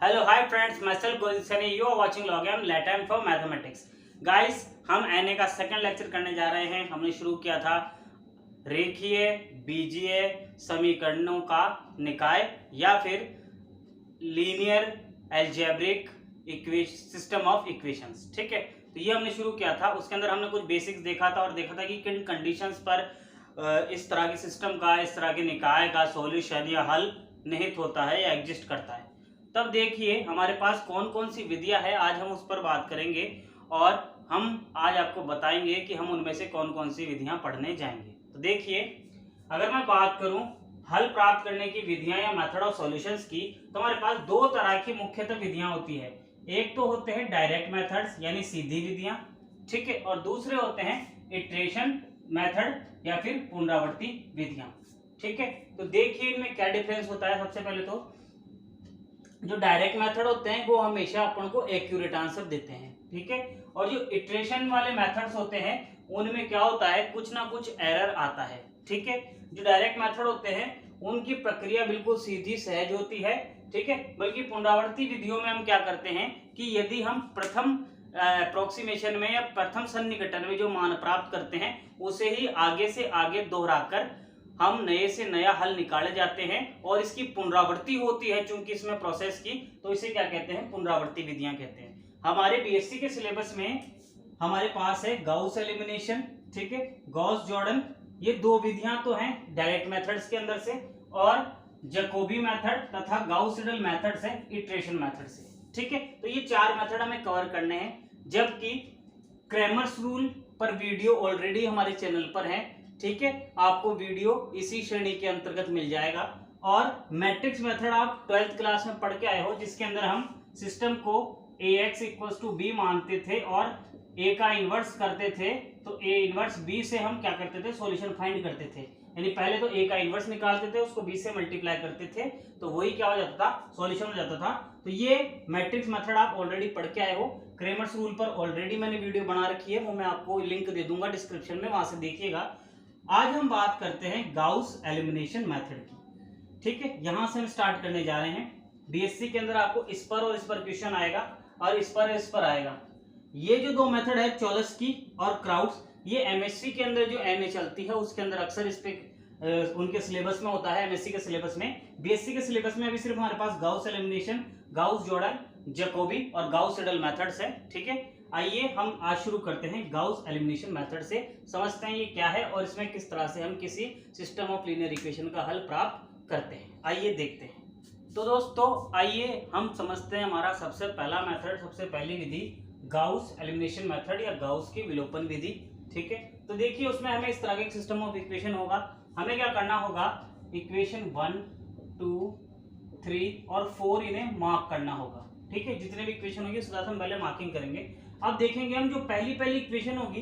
Hello hi friends, myself Govind Saini, you are watching लॉगएम लेटम for mathematics. Guys, हम NA का सेकंड लेक्चर करने जा रहे हैं। हमने शुरू किया था रेखीय बीजीय समीकरणों का निकाय या फिर linear algebraic system of equations. ठीक है, तो ये हमने शुरू किया था। उसके अंदर हमने कुछ बेसिक्स देखा था और देखा था कि किन कंडीशंस पर इस तरह के सिस्टम का, इस तरह के निकाय का सॉल्यूशन या हल निहित होता है या एग्जिस्ट करता है। तब देखिए हमारे पास कौन कौन सी विधियां है, आज हम उस पर बात करेंगे और हम आज आपको बताएंगे कि हम उनमें से कौन कौन सी विधियां पढ़ने जाएंगे। तो देखिए, अगर मैं बात करूं हल प्राप्त करने की विधियां या मेथड ऑफ सॉल्यूशंस की, तो हमारे पास दो तरह की मुख्यतः विधियां होती है। एक तो होते हैं डायरेक्ट मेथड्स यानी सीधी विधियां, ठीक है, और दूसरे होते हैं इटरेशन मेथड या फिर पुनरावृत्ति विधियां। ठीक है, तो देखिए इनमें क्या डिफरेंस होता है। सबसे पहले तो जो डायरेक्ट मेथड होते हैं वो हमेशा अपन को एक्यूरेट आंसर देते हैं, ठीक है, और जो इटरेशन वाले मेथड्स होते हैं उनमें क्या होता है, कुछ ना कुछ एरर आता है। ठीक है, जो डायरेक्ट मेथड होते हैं उनकी प्रक्रिया बिल्कुल सीधी सहज होती है, ठीक है, बल्कि पुनरावृत्ति विधियों में हम क्या करते हैं कि यदि हम प्रथम अप्रोक्सीमेशन में या प्रथम सन्निकटन में जो मान प्राप्त करते हैं उसे ही आगे से आगे दोहराकर हम नए से नया हल निकाले जाते हैं और इसकी पुनरावृत्ति होती है। चूंकि इसमें प्रोसेस की, तो इसे क्या कहते हैं, पुनरावृत्ति विधियां कहते हैं। हमारे बीएससी के सिलेबस में हमारे पास है गाउस एलिमिनेशन, ठीक है, गॉस जॉर्डन, ये दो विधियां तो हैं डायरेक्ट मेथड्स के अंदर से, और जैकोबी मेथड तथा गाउस सीडल मेथड से, इटरेशन मेथड से। ठीक है, तो ये चार मेथड हमें कवर करने हैं। जबकि क्रैमर्स रूल पर वीडियो ऑलरेडी हमारे चैनल पर है, ठीक है, आपको वीडियो इसी श्रेणी के अंतर्गत मिल जाएगा। और मैट्रिक्स मेथड आप 12th क्लास में पढ़ के आए हो, जिसके अंदर हम सिस्टम को ax = b मानते थे और a का इनवर्स करते थे। तो a इनवर्स b से हम क्या करते थे, सॉल्यूशन फाइंड करते थे। यानी पहले तो a का इनवर्स निकालते थे, उसको b से मल्टीप्लाई करते थे, तो वही क्या हो जाता था, सॉल्यूशन हो जाता था। तो ये मैट्रिक्स मेथड आप ऑलरेडी पढ़ के आए हो। क्रैमर्स रूल पर ऑलरेडी मैंने वीडियो बना रखी है, वो मैं आपको लिंक दे दूंगा डिस्क्रिप्शन में, वहां से देखिएगा। आज हम बात करते हैं गाउस एलिमिनेशन मेथड की। ठीक है, यहां से हम स्टार्ट करने जा रहे हैं। बीएससी के अंदर आपको इस पर क्वेश्चन आएगा और इस पर आएगा। ये जो दो मेथड है, चॉलस्की और क्राउट्स, ये एमएससी के अंदर जो एनए चलती है उसके अंदर अक्सर इस पे उनके सिलेबस में होता है, एमएससी के सिलेबस में। बीएससी के सिलेबस में अभी सिर्फ हमारे पास Gauss elimination, Gauss Jordan, Jacobi और गाउस सीडल मेथड्स है। ठीक है, आइए हम आज शुरू करते हैं गाउस एलिमिनेशन मेथड से, समझते हैं ये क्या है और इसमें किस तरह से हम किसी सिस्टम ऑफ लीनियर इक्वेशन का हल प्राप्त करते हैं। आइए देखते हैं। तो दोस्तों आइए हम समझते हैं हमारा सबसे पहला मेथड, सबसे पहली विधि गाउस एलिमिनेशन मेथड या गाउस की विलोपन विधि। ठीक है, तो देखिए उसमें हमें इस तरह का एक सिस्टम ऑफ इक्वेशन होगा। हमें क्या करना होगा, इक्वेशन 1, 2, 3 और 4 इन्हें मार्क करना होगा। ठीक है, जितने भी इक्वेशन होगी उसके साथ हम पहले मार्किंग करेंगे। अब देखेंगे हम जो पहली इक्वेशन होगी,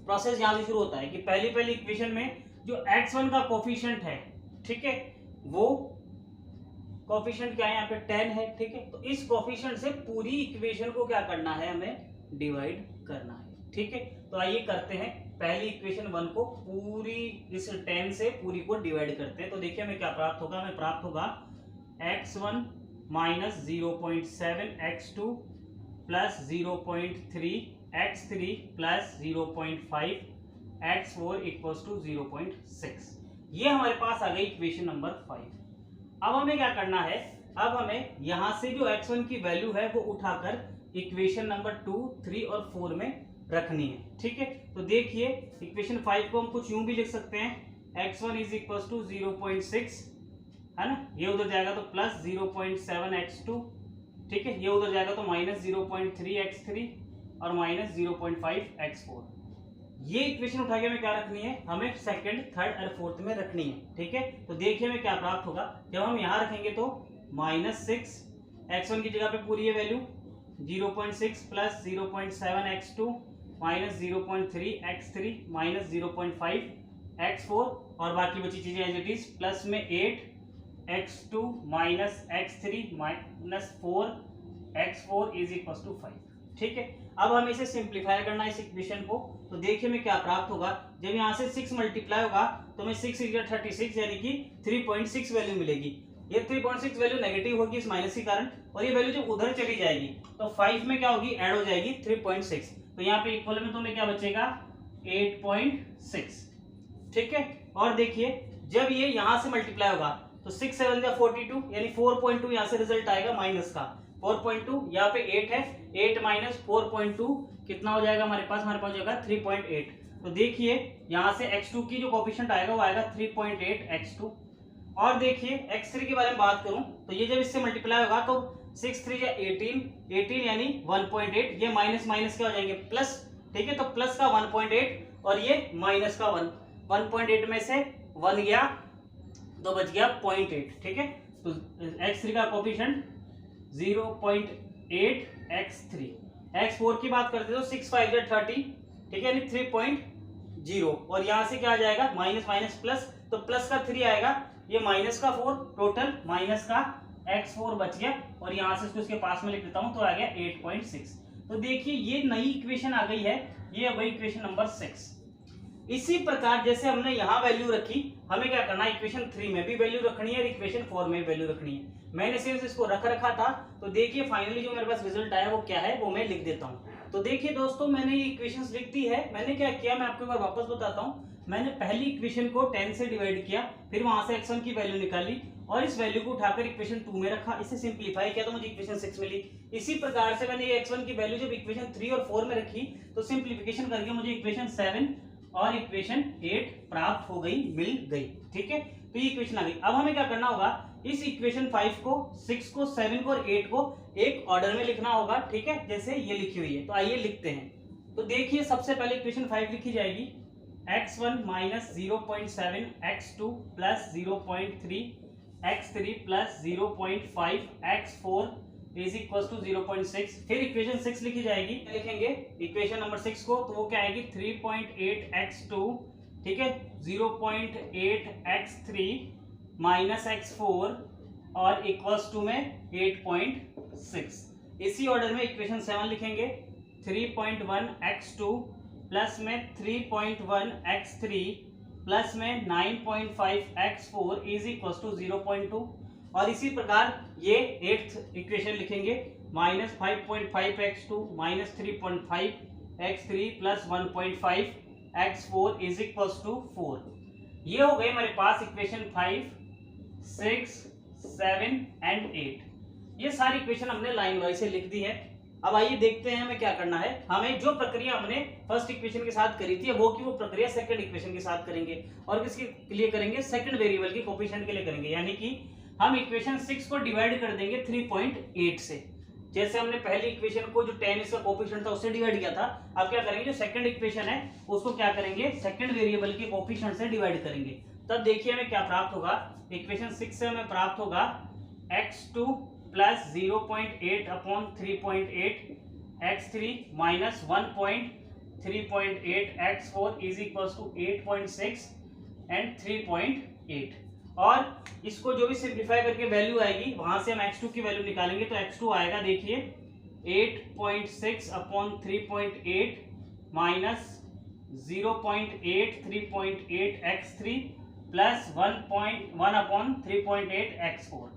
प्रोसेस यहां से शुरू होता है कि पहली इक्वेशन में जो x1 का कोफिशिएंट है, ठीक है, वो कोफिशिएंट क्या है, यहाँ पे 10 है। ठीक है, तो इस कोफिशिएंट से पूरी इक्वेशन को क्या करना है, हमें डिवाइड करना है। ठीक है, तो आइए करते हैं, पहली इक्वेशन 1 को पूरी इस 10 से पूरी को डिवाइड करते हैं। तो देखिए हमें क्या प्राप्त होगा, हमें प्राप्त होगा x1 - 0.7 x2 plus 0.3 x3 plus 0.5 x4 = 0.6। ये हमारे पास आ गई इक्वेशन नंबर 5। अब हमें क्या करना है, अब हमें यहां से जो x1 की वैल्यू है वो उठाकर इक्वेशन नंबर 2, 3 और 4 में रखनी है। ठीक है, तो देखिए इक्वेशन 5 को हम कुछ यूं भी लिख सकते हैं, x1 = 0.6 है ना, ये उधर जाएगा तो प्लस 0.7 x2, ठीक है, ये उधर जाएगा तो माइनस 0.3 x3 और माइनस 0.5 x4। ये इक्वेशन उठा के हमें क्या रखनी है, हमें सेकंड, थर्ड और फोर्थ में रखनी है। ठीक है, तो देखिए हमें क्या प्राप्त होगा, जब हम यहां रखेंगे तो -6 x1 की जगह पे पूरी है value 0.6 plus 0.7 x2 minus 0.3 x3 minus 0.5 x4 और बाकी बची चीजें एज इट इज, प्लस में 8 x2 minus x3 minus 4 x4 = 5। ठीक है, अब हमें इसे सिंप्लीफाई करना है इस इक्वेशन को। तो देखिए हमें क्या प्राप्त होगा, जब यहाँ से 6 मल्टीप्लाई होगा तो हमें 6 × 36 यानी कि 3.6 वैल्यू मिलेगी। ये 3.6 वैल्यू नेगेटिव होगी इस माइनस के कारण, और ये वैल्यू जब उधर चली जाएगी तो 5 में क्या होगी, ऐड हो जाएगी 3.6, तो यहाँ पे इक्वल में तुम्हें क्या बचेगा 8.6। ठीक है, और देखिए जब ये यहां से मल्टीप्लाई होगा तो 6 7 जा 42, यानी 4.2 यहां से रिजल्ट आएगा माइनस का 4.2, यहाँ पे 8 है, 8 माइनस 4.2 कितना हो जाएगा हमारे पास हो जाएगा 3.8। तो देखिए यहां से x2 की जो कोफिशिएंट आएगा वो आएगा 3.8 x2। और देखिए x3 के बारे में बात करूं तो ये जब इससे मल्टीप्लाई होगा तो 6 3 जा 18 यानी 1.8, ये माइनस माइनस क्या हो जाएंगे प्लस। ठीक है, तो प्लस का 1.8 और ये माइनस का 1.8 में से 1 गया तो बच गया 0.8। ठीक है, तो x3 का कोफिशिएंट 0.8 x3। x4 की बात करते तो 6 5 जा 30, ठीक है, यानी 3.0, और यहां से क्या आ जाएगा माइनस माइनस प्लस, तो प्लस का 3 आएगा, ये माइनस का 4, टोटल माइनस का x4 बच गया, और यहां से इसको पास में लिख देता हूं तो आ गया 8.6। तो देखिए ये नई इक्वेशन आ गई है, ये वही इक्वेशन नंबर 6। इसी प्रकार जैसे हमने यहाँ वैल्यू रखी, हमें क्या करना है इक्वेशन 3 में भी वैल्यू रखनी है और इक्वेशन 4 में भी वैल्यू रखनी है। मैंने सिर्फ इसको रखा था, तो देखिए फाइनली जो मेरे पास रिजल्ट आया वो क्या है वो मैं लिख देता हूँ। तो देखिए दोस्तों मैंने ये इक्वेशंस लिख दी है। मैंने क्या किया मैं आपको एक बार वापस बताता हूँ। मैंने पहली इक्वेशन को 10 से डिवाइड किया, फिर वहां से x1 की वैल्यू निकाली और इस वैल्यू को उठाकर इक्वेशन 2 में रखा, इसे सिंपलीफाई किया तो मुझे इक्वेशन 6 मिली। इसी प्रकार से मैंने ये x1 की वैल्यू जब इक्वेशन 3 और 4 में रखी तो सिंपलीफिकेशन करके मुझे इक्वेशन 7 और इक्वेशन 8 प्राप्त हो गई, मिल गई। ठीक है, तो ये इक्वेशन आ गई। अब हमें क्या करना होगा, इस इक्वेशन 5 को 6 को 7 को और 8 को एक ऑर्डर में लिखना होगा। ठीक है, जैसे ये लिखी हुई है, तो आइए लिखते हैं। तो देखिए सबसे पहले इक्वेशन 5 लिखी जाएगी, x1 minus 0.7 x2 plus 0.3 x3 plus 0.5 x4 is equal to 0.6। फिर इक्वेशन 6 लिखी जाएगी, लिखेंगे इक्वेशन नंबर 6 को, तो वो क्या आएगी 3.8 x2, ठीक है, 0.8 x3 माइनस x4 और इक्वल्स टू में 8.6। इसी ऑर्डर में इक्वेशन 7 लिखेंगे, 3.1 x2 प्लस में 3.1 x3 प्लस में 9.5 x4 इज इक्वल टू 0.2। और इसी प्रकार ये 8th इक्वेशन लिखेंगे, minus 5.5 x2 minus 3.5 x3 plus 1.5 x4 is equal to 4। ये हो गए हमारे पास इक्वेशन 5, 6, 7 एंड 8। ये सारी इक्वेशन हमने लाइन वाइज से लिख दी है। अब आइए देखते हैं हमें क्या करना है। हमें जो प्रक्रिया हमने फर्स्ट इक्वेशन के साथ करी थी वो की वो प्रक्रिया सेकंड इक्वेशन के साथ करेंगे, और किसके लिए करेंगे, सेकंड वेरिएबल के कोफिशिएंट के लिए करेंगे। यानी कि हम इक्वेशन 6 को डिवाइड कर देंगे 3.8 से, जैसे हमने पहली इक्वेशन को जो 10 इसका कोफिशिएंट था उससे डिवाइड किया था। अब क्या करेंगे, जो सेकंड इक्वेशन है उसको क्या करेंगे, सेकंड वेरिएबल के कोफिशिएंट से डिवाइड करेंगे। तब देखिए हमें क्या प्राप्त होगा, इक्वेशन 6 से हमें प्राप्त होगा x2 plus 0.8 upon 3.8 x3 minus 1.3.8 x4 is equal to 8.6 and 3.8। और इसको जो भी सिंप्लीफाई करके वैल्यू आएगी वहां से हम x2 की वैल्यू निकालेंगे, तो x2 आएगा देखिए 8.6 upon 3.8 minus 0.8 3.8 x3 plus 1.1 upon 3.8 x4।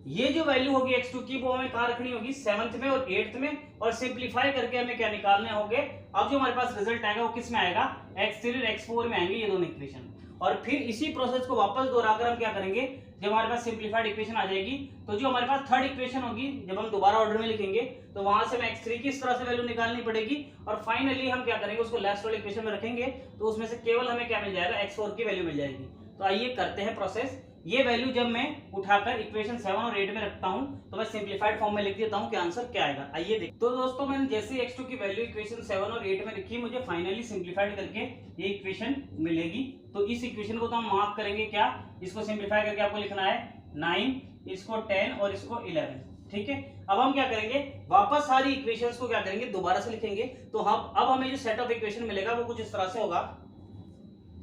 ये जो वैल्यू होगी x2 की वो हमें कहाँ रखनी होगी, 7th में और 8th में, और सिंप्लीफाई करके हमें क्या निकालने होंगे। अब जो हमारे पास रिजल्ट आएगा वो किस में आएगा, x3 और x4 में आएंगे ये दोनों इक्वेशन। और फिर इसी प्रोसेस को वापस दोहराकर हम क्या करेंगे, जब हमारे पास सिंप्लीफाइड इक्वेशन आ जाएगी तो जो हमारे पास थर्ड इक्वेशन होगी जब हम दोबारा ऑर्डर में लिखेंगे तो वहां से हमें x3 की इस तरह से वैल्यू निकालनी पड़ेगी, और फाइनली हम क्या करेंगे उसको लास्ट वाले इक्वेशन में रखेंगे तो उसमें से केवल हमें क्या मिल जाएगा, x4 की वैल्यू मिल जाएगी। तो आइए करते हैं प्रोसेस। ये वैल्यू जब मैं उठाकर इक्वेशन 7 और 8 में रखता हूं तो मैं सिंप्लीफाइड फॉर्म में लिख देता हूं कि आंसर क्या आएगा। आइए देख। तो दोस्तों मैंने जैसे x2 की वैल्यू इक्वेशन 7 और 8 में रखी, मुझे फाइनली सिंप्लीफाइड करके ये इक्वेशन मिलेगी। तो इस इक्वेशन को तो हम मार्क करेंगे क्या, इसको सिंप्लीफाई करके आपको लिखना है 9, इसको 10 और इसको 11। ठीक है, अब हम क्या करेंगे, वापस सारी इक्वेशंस को क्या करेंगे दोबारा से लिखेंगे। तो हम अब हमें जो सेट ऑफ इक्वेशन मिलेगा वो कुछ इस तरह से होगा।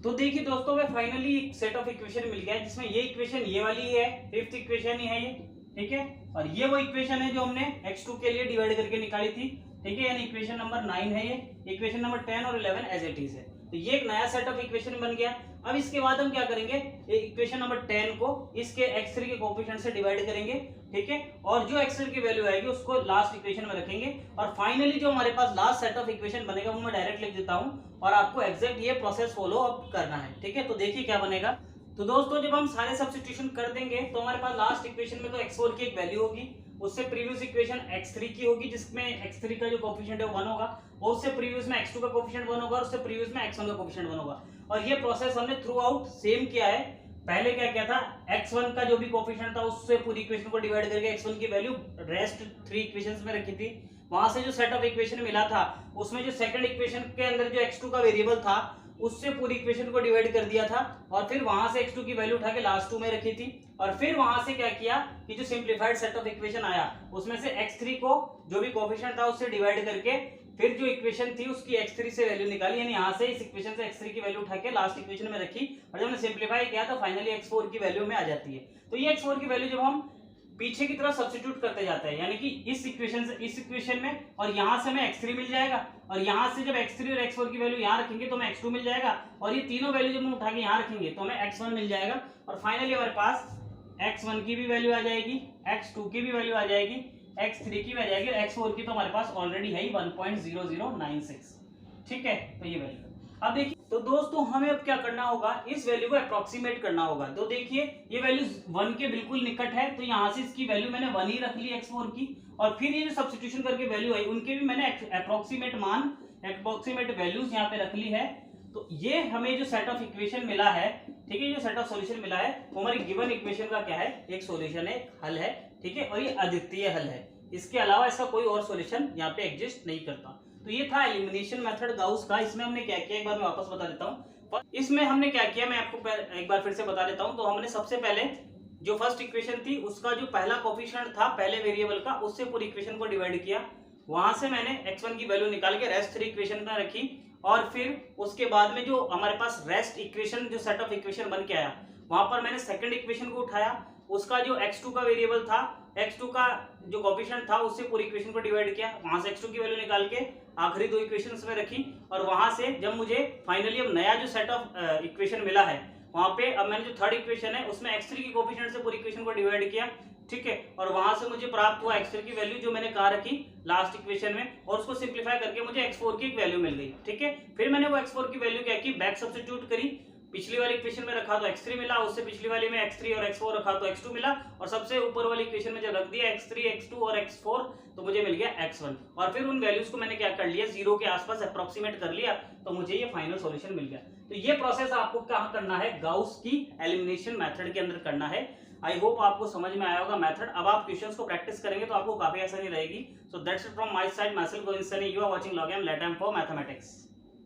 तो देखिए दोस्तों मैं फाइनली एक सेट ऑफ इक्वेशन मिल गया है जिसमें ये इक्वेशन ये वाली है, 5th इक्वेशन ही है ये। ठीक है, और ये वो इक्वेशन है जो हमने x2 के लिए डिवाइड करके निकाली थी। ठीक है, यानी इक्वेशन नंबर 9 है ये, इक्वेशन नंबर 10 और 11 एज इट इज है। तो ये एक नया सेट ऑफ इक्वेशन बन गया। अब इसके बाद हम क्या करेंगे, इक्वेशन नंबर 10 को इसके x3 के कोएफिशिएंट से डिवाइड करेंगे, ठीक है, और जो x3 की वैल्यू आएगी उसको लास्ट इक्वेशन में रखेंगे, और फाइनली जो हमारे पास लास्ट सेट ऑफ इक्वेशन बनेगा वो मैं डायरेक्ट लिख देता हूं, और आपको एग्जैक्ट ये प्रोसेस फॉलो अप करना है, ठीक है। तो देखिए क्या बनेगा। तो दोस्तों जब हम सारे सब्स्टिट्यूशन कर देंगे तो हमारे पास लास्ट इक्वेशन में तो x4 की एक वैल्यू होगी, उससे प्रीवियस इक्वेशन x3 की होगी जिसमें x3 का जो कोएफिशिएंट है वो 1 होगा, और उससे प्रीवियस में x2 का कोएफिशिएंट 1 होगा, और उससे प्रीवियस में x1 का कोएफिशिएंट 1 होगा। और ये प्रोसेस हमने थ्रू आउट सेम किया है। पहले क्या किया था, x1 का जो भी कोएफिशिएंट था उससे पूरी इक्वेशन को डिवाइड करके x1 की वैल्यू रेस्ट 3 इक्वेशंस में रखी थी, वहां से जो सेट ऑफ इक्वेशन मिला था उसमें जो सेकंड इक्वेशन के अंदर जो x2 का वेरिएबल था उससे पूरी इक्वेशन को डिवाइड कर दिया था, और फिर वहां से x2 की वैल्यू उठा के लास्ट 2 में रखी थी, और फिर वहां से क्या किया कि जो सिंपलीफाइड सेट ऑफ इक्वेशन आया उसमें से x3 को जो भी कोएफिशिएंट था उससे डिवाइड करके फिर जो इक्वेशन थी उसकी x3 से वैल्यू निकाली, यानी यहां से इस इक्वेशन से x3 की वैल्यू उठा के लास्ट इक्वेशन में रखी, और जब हमने सिंपलीफाई किया तो फाइनली x4 की वैल्यू में आ जाती है। तो ये x4 की वैल्यू जब हम पीछे की तरफ सब्स्टिट्यूट करते जाते हैं, यानी कि इस इक्वेशन से इस इक्वेशन में, और यहां से हमें x3 मिल जाएगा, और यहां से जब x3 और x4 की वैल्यू यहां रखेंगे तो हमें x2 मिल जाएगा, और ये तीनों वैल्यू जब हम उठा के यहां रखेंगे तो हमें x1 मिल जाएगा, और फाइनली हमारे पास x1 की भी वैल्यू आ जाएगी, x2 की भी वैल्यू आ जाएगी, x3 की भी आ जाएगी, और x4 की तो हमारे पास ऑलरेडी है ही 1.0096, ठीक है। तो ये वैल्यू अब देखिए, तो दोस्तों हमें अब क्या करना होगा, इस वैल्यू को अप्रोक्सीमेट करना होगा। तो देखिए ये वैल्यू 1 के बिल्कुल निकट है, तो यहाँ से इसकी वैल्यू मैंने 1 ही रख ली x4 की, और फिर ये जो सब्स्टिट्यूशन करके वैल्यू आई उनके भी मैंने अप्रोक्सीमेट मान, अप्रोक्सीमेट वैल्यूज यहाँ पे रख ली है। तो ये हमें जो सेट ऑफ इक्वेशन मिला है, ठीक है, जो सेट ऑफ सॉल्यूशन मिला है वो हमारी गिवन इक्वेशन का क्या है, एक सॉल्यूशन है, एक हल है, ठीक है, और ये अद्वितीय हल है, इसके अलावा इसका कोई और सॉल्यूशन यहाँ पे एग्जिस्ट नहीं करता। तो ये था एलिमिनेशन मेथड गाउस का। इसमें हमने क्या किया, एक बार मैं वापस बता देता हूँ। इसमें हमने क्या किया, मैं आपको एक बार फिर से बता देता हूँ। तो हमने सबसे पहले जो फर्स्ट इक्वेशन थी उसका जो पहला कोएफिशिएंट था पहले वेरिएबल का, उससे पूरी इक्वेशन को डिवाइड किया, वहां से मैंने x1 की वैल्यू निकाल के रेस्ट 3 इक्वेशन में रखी, और फिर उसके बाद में जो हमारे पास रेस्ट इक्वेशन जो सेट ऑफ इक्वेशन बन के आया वहां पर मैंने सेकंड इक्वेशन को उठाया, उसका जो x2 का वेरिएबल था, x2 का जो कोएफिशिएंट था उससे पूरी इक्वेशन को डिवाइड किया, वहां से x2 की वैल्यू निकाल के आखिरी 2 इक्वेशंस में रखी, और वहां से जब मुझे फाइनली अब नया जो सेट ऑफ इक्वेशन मिला है वहां पे अब मैंने जो थर्ड इक्वेशन है उसमें x3 की कोएफिशिएंट से पूरी इक्वेशन को डिवाइड किया, ठीक है, और वहां से मुझे प्राप्त हुआ x3 की वैल्यू जो मैंने कहा रखी लास्ट इक्वेशन में, और उसको सिंपलीफाई करके मुझे x4 की एक वैल्यू मिल गई, ठीक है। फिर मैंने वो x4 की वैल्यू क्या की, बैक सब्स्टिट्यूट करी, पिछली वाली इक्वेशन में रखा तो x3 मिला, उससे पिछली वाली में x3 और x4 रखा तो x2 मिला, और सबसे ऊपर वाली इक्वेशन में जब रख दिया x3 x2 और x4 तो मुझे मिल गया x1, और फिर उन वैल्यूज को मैंने क्या कर लिया, 0 के आसपास अप्रोक्सीमेट कर लिया, तो मुझे ये फाइनल सॉल्यूशन मिल गया। तो ये प्रोसेस आपको कहाँ करना है, गाउस की एलिमिनेशन मेथड के अंदर करना है। आई होप आपको समझ में आया होगा मेथड। अब आप क्वेश्चंस को प्रैक्टिस करेंगे तो आपको काफी आसानी रहेगी। So that's it from my side, myself Govind Sunny, you are watching log M let M for mathematics.